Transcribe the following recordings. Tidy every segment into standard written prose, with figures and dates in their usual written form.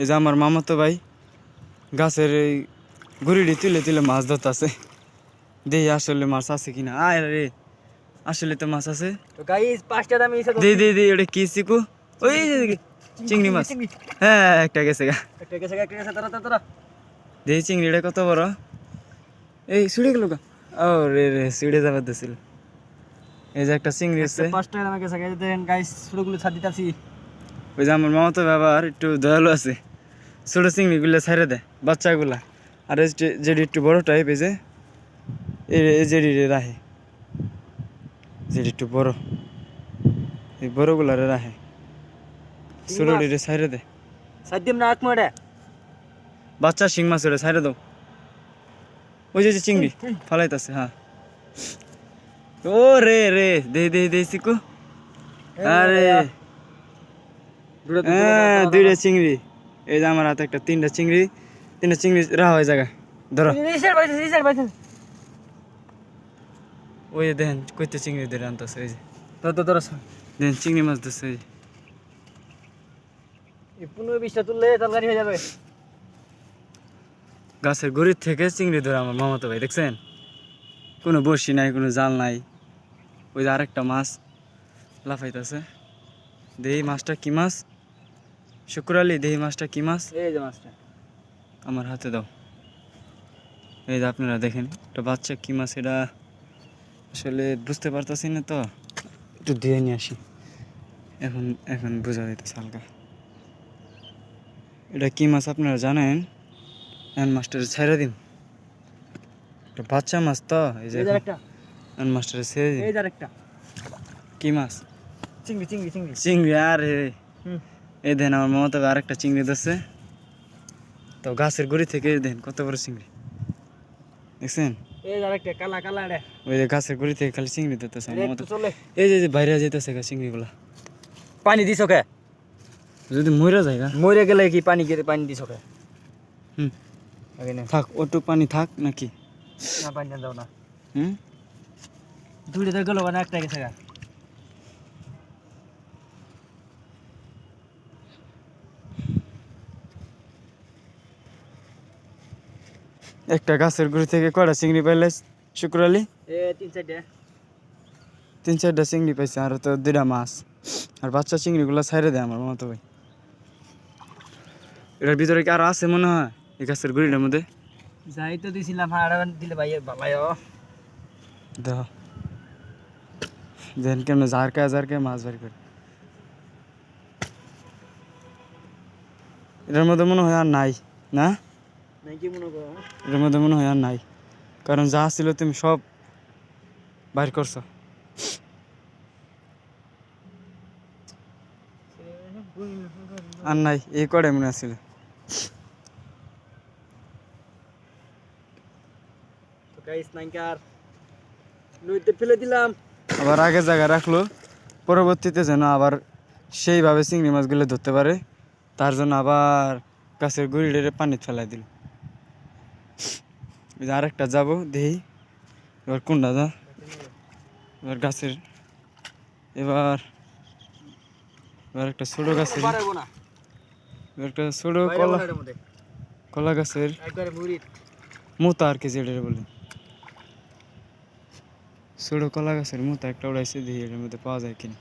এই যে আমার মামাতো ভাই গাছের এই গুড়িটি তুলে তুলে মাছ ধরতেছে। দেখি আসলে মাছ আছে কিনা। আয় রে, আসলে তো মাছ আছে। তো গাইস পাঁচটা দামি এসে দে দে দে, ওটা কি চিকু? ওই যে চিংড়ি মাছ। হ্যাঁ, একটা গেছে গা। একটা গেছে তারা দেখি চিংড়িটা কত বড়। এই ছুড়ে গেল গা। ও রে রে, ছুড়ে যাবার দিছিল। এই যে একটা চিংড়ি আছে। পাঁচটা দামি গেছে গাইস, দেখেন গাইস ছোটগুলো ছাড় দিতাছি। ওই যে আমার মামাতো ব্যাপার একটু দয়ালু আছে, ছোট চিংড়িগুলো ছাইড়ে দেয় বাচ্চাগুলা। আর এই যেটি একটু বড় টাইপ, এই যে এই যেটি রাখে, যেটি একটু বড়, এই বড়গুলারে রাখে, ছোটটিরে ছাইড়ে দেয়। ছাড় দিম না আকমাড়ে বাচ্চা শিং মাছ ওটা ছাইড়ে দাও। ওই যে চিংড়ি ফালাইতেছে। হ্যাঁ, ও রে রে, দে দে দে চিকু। আরে হ্যাঁ, দুইটা চিংড়ি। এই যে আমার হাতে একটা তিনটা চিংড়ি রাহা হয়ে জায়গা। ধরো ওই যে দেখেন কইতে চিংড়ি ধরে আনতেছে। ওই যে দেখেন চিংড়ি মাছ ধরছে। ওই এই 15-20টা তুললে তরকারি হয়ে যাবে। গাছের গুড়ির থেকে চিংড়ি ধরে আমার মামাতো ভাই, দেখছেন? কোনো বড়শি নাই, কোনো জাল নাই। ওই যে আরেকটা মাছ লাফাইতেছে। দেহি মাছটা কি মাছ? শুক্র আলী, দেহি মাছটা কি মাছ? এই যে মাছটা আমার হাতে দাও। এই যে আপনারা দেখেন একটা বাচ্চা কি মাছ, এটা আসলে বুঝতে পারতেছি না তো, একটু ধুয়ে নিয়ে আসি। এখন এখন বোঝা যাইতেছে হালকা। এটা কি মাছ আপনারা জানেন? এখন মাছটারে ছেড়ে দিন। একটা বাচ্চা মাছ তো, এই যে একটা এখন মাছটারে ছেড়ে দিন। এই যে একটা কি মাছ? চিংড়ি চিংড়ি। আর হুম এই দেন আমার মামা তো আরেকটা চিংড়ি ধরছে। তো গাছের গুড়ি থেকে দেন কত বড় চিংড়ি, দেখছেন? এই যে আরেকটা কালা কালা রে ওই যে গাছের গুড়ি থেকে খালি চিংড়ি ধরতেছে আমার মামা তো। চলে এই যে বাইরে যেতেছে গা চিংড়িগুলা। পানি দিছো কে? যদি মরে যায় গা, মরে গেলে কি পানি দিছো কে? হুম আগে না থাক, ওটু পানি থাক নাকি? না পানি দাও না। হুম, দুইটা তো গেল না, একটা গেছে গা। একটা গাছের গুড়ি থেকে কয়টা চিংড়ি পাইলে শুক্র আলী? এ 3-4টা 3-4টা চিংড়ি পাইছে, আর তো 2টা মাছ। আর বাচ্চা চিংড়িগুলো ছাইড়ে দেয় আমার মামা তো ভাই। এটার ভিতরে কি আর আছে মনে হয় এই গাছের গুড়িটার মধ্যে? যাই তো দিছিলাম, হাড়া দিলে ভাই ভালো। দেখো দেন কেমন ঝাড়কে মাছ বের করে। এটার মধ্যে মনে হয় আর নাই, না? নাই কি মনে করো? এটার মধ্যে মনে হয় আর নাই, কারণ যা ছিল তুমি সব বাইর করছো। আর নাই, এই কড়াই মনে আছিল। তো গাইস নাইকার নইতে ফেলে দিলাম। আবার আগে জায়গা রাখলো, পরবর্তীতে যেন আবার সেইভাবে চিংড়ি মাছগুলো ধরতে পারে, তার জন্য আবার গাছের গুড়িটারে পানি ফেলাই দিল। আরেকটা যাবো দেখি এবার কোনটা যা। এবার গাছের এবার এবার একটা ছোট গাছের, এবার একটা ছোট কলা গাছের মোতা আর কি, যেটা বলে ছোট কলা গাছের মোতা একটা উড়াইছে, দেখি এটার মধ্যে পাওয়া যায় কিনা।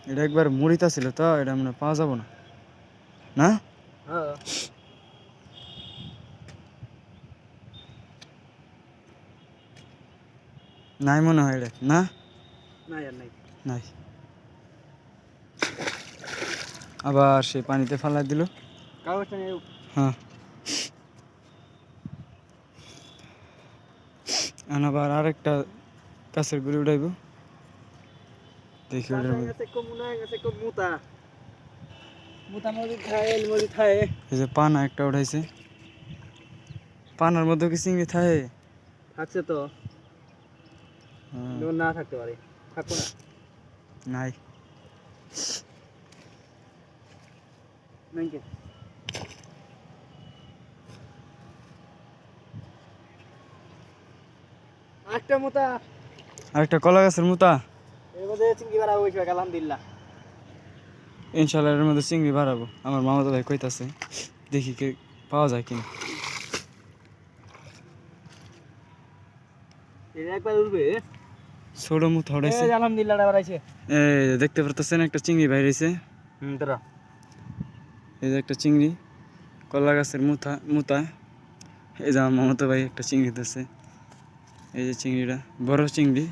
এটা একবার মুড়িতা ছিল তো, এটা মানে পাওয়া যাবো না, না? নাই মনে হয় এটা, না? নাই। আবার সে পানিতে ফালাই দিল। হ্যাঁ, আবার আরেকটা গাছের গুড়ি উঠাইব, দেখি ওটার মধ্যে। এই যে পানা একটা উঠাইছে, পানার মধ্যে কি চিংড়ি থাকে? থাকছে তো, না থাকতে পারে, থাকবো না। নাই। একটা মোতা, আরেকটা কলা গাছের মোতা। এর মধ্যে চিংড়ি মারা হইছে আলহামদুলিল্লাহ। ইনশাল্লাহ এর মধ্যে চিংড়ি বাড়াবো, আমার মামাতো ভাই কইতাছে, দেখি কে পাওয়া যায় কিনা। এর একবার উঠবে। ছোট মুথা উঠাইছে। এই আলহামদুলিল্লাহ এটা বাড়াইছে। এই যে দেখতে পারতেছেন একটা চিংড়ি বাইরেছে। তোরা এই যে একটা চিংড়ি কলা গাছের মুতা। এই যে আমার মামাতো ভাই একটা চিংড়ি দিতেছে। এই যে চিংড়িটা বড় চিংড়ি।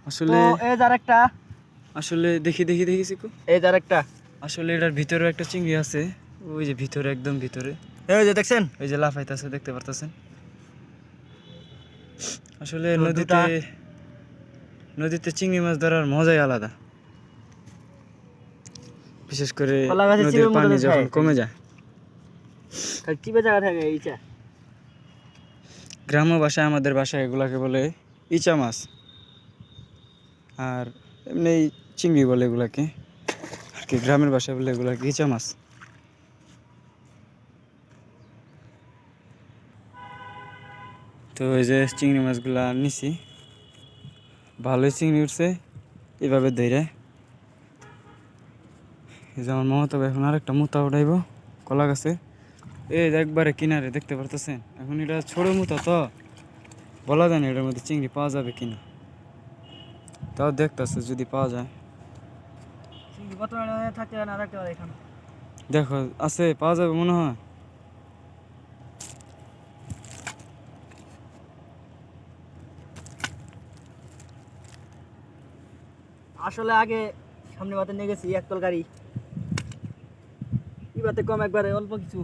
আসলে এই যার একটা, আসলে দেখি দেখি দেখি চিকু, এই যার একটা, আসলে এটার ভিতরে একটা চিংড়ি আছে। ওই যে ভিতরে, একদম ভিতরে, এই যে দেখছেন, ওই যে লাফাইতেছে, দেখতে পারতেছেন। আসলে তো নদীতে চিংড়ি মাছ ধরার মজাই আলাদা, বিশেষ করে কলা গাছের নদীর চিংড়ির মতো পানি যখন দেখায়। কমে যায়। খালি চিপে জায়গা থাকে এইটা। গ্রাম্য ভাষায়, আমাদের ভাষায় এগুলাকে বলে ইচা মাছ, আর এমনি চিংড়ি বলে এগুলাকে, আর কি গ্রামের ভাষায় বলে এগুলাকে ইচা মাছ। তো এই যে চিংড়ি মাছগুলা নিছি, ভালোই চিংড়ি উঠছে এভাবে ধরে। এই যে আমার মামাতো ভাই এখন আরেকটা মুতা উঠাইব কলা গাছে। এই যে একবারে কিনারে, দেখতে পারতেছেন। এখন এটা ছোট মুতা তো বলা যায় না এটার মধ্যে চিংড়ি পাওয়া যাবে কিনা, তাও দেখতেছে যদি পাওয়া যায়। চিংড়ি কত থাকতে না থাকতে পারে এখানে। দেখো আছে, পাওয়া যাবে মনে হয়। আসলে আগে সামনে বাতে নিয়ে গেছি একতল গাড়ি, এবারে কম, একবারে অল্প কিছু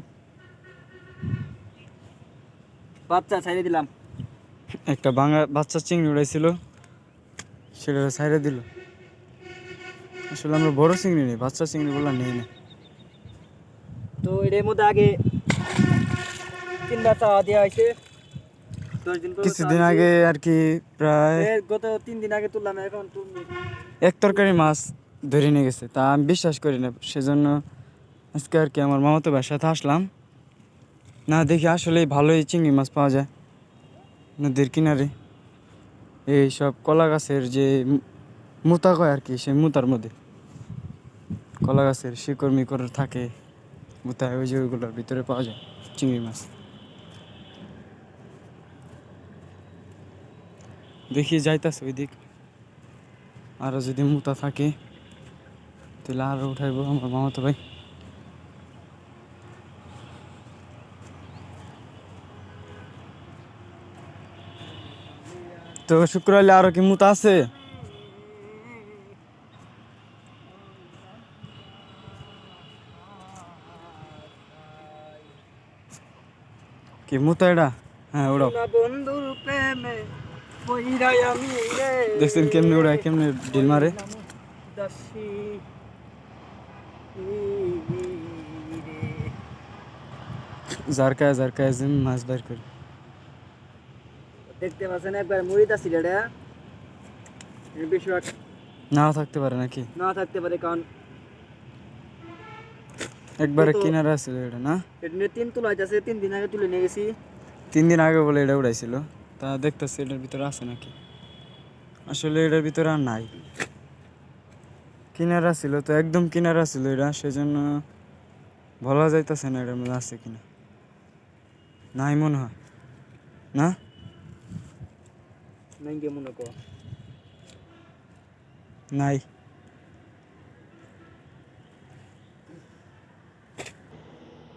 বাচ্চা ছাইড়ে দিলাম। একটা বাচ্চা চিংড়ি উড়াইছিল, সেটা ছাইড়ে দিল। আসলে আমরা বড় চিংড়ি নেই, বাচ্চা চিংড়িগুলো নেই না। তো এর মধ্যে আগে 3বার চাওয়া দেওয়া হয়েছে, 10 দিন পর কিছুদিন আগে আর কি, প্রায় গত 3 দিন আগে তুললাম, এখন তুলবো। এক তরকারি মাছ ধরে নিয়ে গেছে, তা আমি বিশ্বাস করি না। সেজন্য আজকে আর কি আমার মামাতো ভাইয়ের সাথে আসলাম, না দেখি আসলে ভালোই চিংড়ি মাছ পাওয়া যায় নদীর কিনারে। এই সব কলা গাছের যে মুতা কয় আর কি, সেই মুতার মধ্যে কলা গাছের শিকড় মিকড় থাকে, মুতা, ওই যে ওইগুলোর ভিতরে পাওয়া যায় চিংড়ি মাছ। দেখি যাইতাছে ওই দিক, আরও যদি মুতা থাকে তাহলে আরও উঠাইবো আমার মামাতো ভাই। তো শুক্রবারে আরো কি মুতা আছে? কি মুতা এটা? হ্যাঁ ওড়াও। বন্ধুর প্রেমে পইড়াই আমি রে, দেখছেন কেমনে উড়ায়, কেমনে ঢিল মারে। দাসী রে। জারকায় জারকায় যে মাছ বের করে। দেখতে পাচ্ছেন একবার মুড়িটা ছিল এটা, বেশিরভাগ নাও থাকতে পারে নাকি, না থাকতে পারে, কারণ একবারে তো- কিনারে আছিল এটা না? এটা নিয়ে 3 তোলা হইতাছে, 3 দিন আগে তুলে নিয়ে গেছি। 3 দিন আগে বলে এটা উড়াইছিল, তা দেখতেছি এটার ভিতরে আছে নাকি। আসলে এটার ভিতরে আর নাই, কিনারা ছিল তো, একদম কিনারা ছিল এটা, সেজন্য বলা যাইতেছে না এটার মধ্যে আছে কিনা। নাই মনে হয় না। নাইকে মনে কর নাই।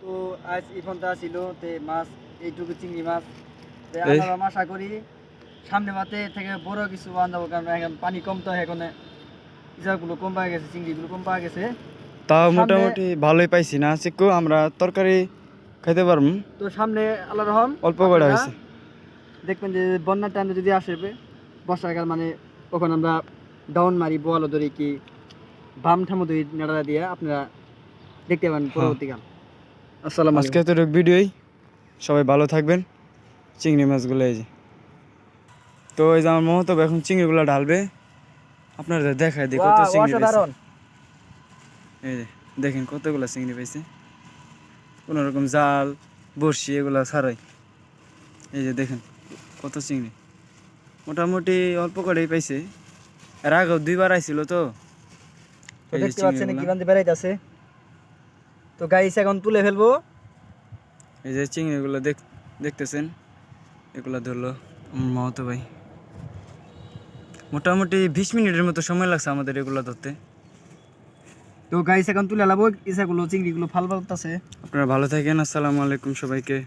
তো আজ এই ফোনটা ছিল তে মাছ, এইটুকু চিংড়ি মাছ। তে এই। আমরা আশা করি সামনে মাতে থেকে বড় কিছু বান্ধাবো, কারণ এখন পানি কম, তো এখন ইজাগুলো কম পাওয়া গেছে, চিংড়িগুলো কম পাওয়া গেছে। তাও সামনে- মোটামুটি ভালোই পাইছি না চিকু, আমরা তরকারি খাইতে পারবো। তো সামনে আল্লাহ রহম অল্প করে আপনারা হয়েছে। দেখবেন যে বন্যার টাইমে যদি আসবে বর্ষাকাল, মানে তখন আমরা ডাউন মারি, বোয়ালো ধরি, কি বাম ঠামো ধরি, নেড়া দিয়ে আপনারা দেখতে পাবেন পরবর্তীকাল। আসসালামু আজকে আলাইকুম। তো ভিডিওই, সবাই ভালো থাকবেন। চিংড়ি মাছগুলো এই যে, তো এই যে আমার মহতো এখন চিংড়িগুলো ঢালবে, আপনারা দেখায় দিই কত ওয়াও, চিংড়ি পাইছে। অসাধারণ। এই যে দেখেন কতগুলো চিংড়ি পাইছে, কোনো রকম জাল বড়শি এগুলা ছাড়াই। এই যে দেখেন কত চিংড়ি। মোটামুটি অল্প করেই পাইছে। এর আগেও 2বার আইছিল তো। তো এই যে দেখতে পাচ্ছেন চিংড়িগুলা। কি বান্ধে বেড়াইতেছে। তো গাইস এখন তুলে ফেলবো। এই যে চিংড়িগুলো দেখতেছেন, এগুলা ধরলো আমার মামাতো ভাই। মোটামুটি 20 মিনিটের মতো সময় লাগছে আমাদের এগুলো ধরতে। তো গাইস এখন তুলে লাবো ইসাগুলো চিংড়িগুলো ফাল পালতাছে। আপনারা ভালো থাকেন, আসসালামু আলাইকুম সবাইকে।